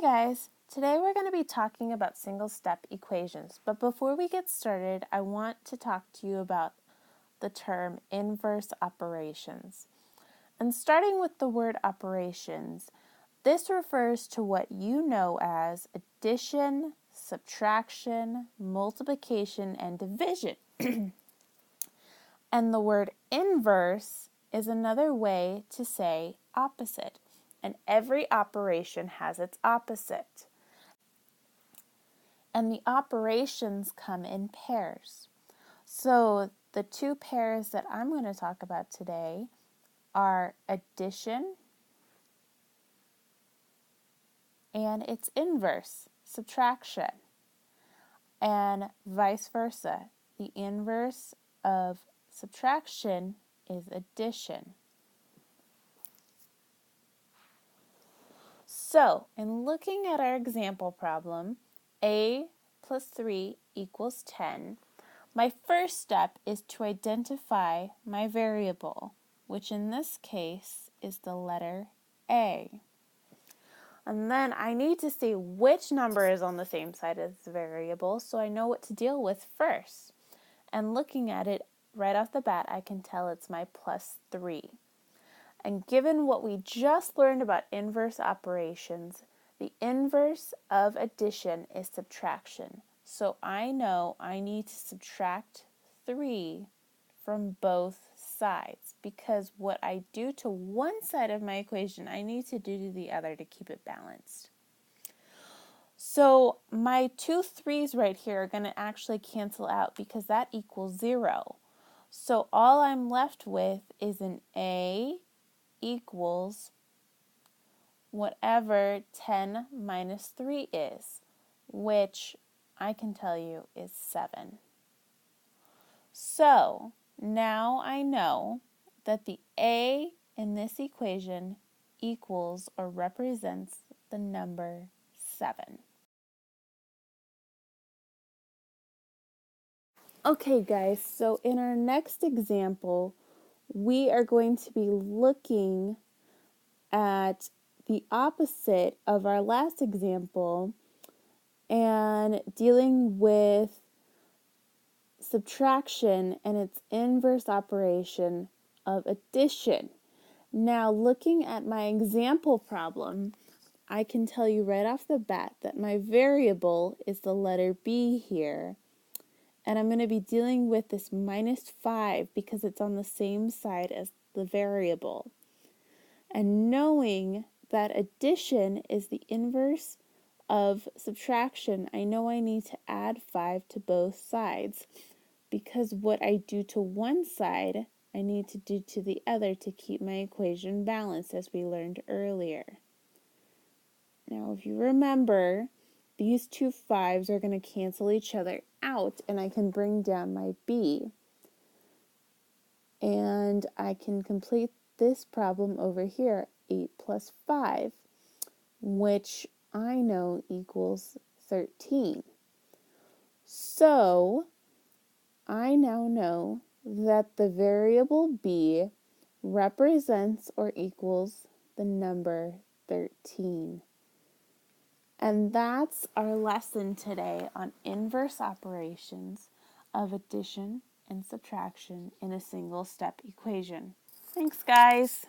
guys, today we're going to be talking about single-step equations, but before we get started, I want to talk to you about the term inverse operations. And starting with the word operations, this refers to what you know as addition, subtraction, multiplication, and division. And the word inverse is another way to say opposite. And every operation has its opposite. And the operations come in pairs. So the two pairs that I'm going to talk about today are addition and its inverse, subtraction, and vice versa. The inverse of subtraction is addition. So, in looking at our example problem, a plus 3 equals 10, my first step is to identify my variable, which in this case is the letter A. And then I need to see which number is on the same side as the variable so I know what to deal with first. And looking at it right off the bat, I can tell it's my plus 3. And given what we just learned about inverse operations, the inverse of addition is subtraction. So I know I need to subtract 3 from both sides because what I do to one side of my equation, I need to do to the other to keep it balanced. So my two 3's right here are going to actually cancel out because that equals 0. So all I'm left with is an A equals whatever 10 minus 3 is, which I can tell you is 7. So now I know that the A in this equation equals or represents the number 7. Okay guys, so in our next example, we are going to be looking at the opposite of our last example and dealing with subtraction and its inverse operation of addition. Now, looking at my example problem, I can tell you right off the bat that my variable is the letter B here. And I'm going to be dealing with this minus 5 because it's on the same side as the variable. And knowing that addition is the inverse of subtraction, I know I need to add 5 to both sides because what I do to one side, I need to do to the other to keep my equation balanced, as we learned earlier. Now, if you remember, these two 5's are going to cancel each other out, and I can bring down my B. And I can complete this problem over here, 8 plus 5, which I know equals 13. So, I now know that the variable B represents or equals the number 13. And that's our lesson today on inverse operations of addition and subtraction in a single-step equation. Thanks, guys.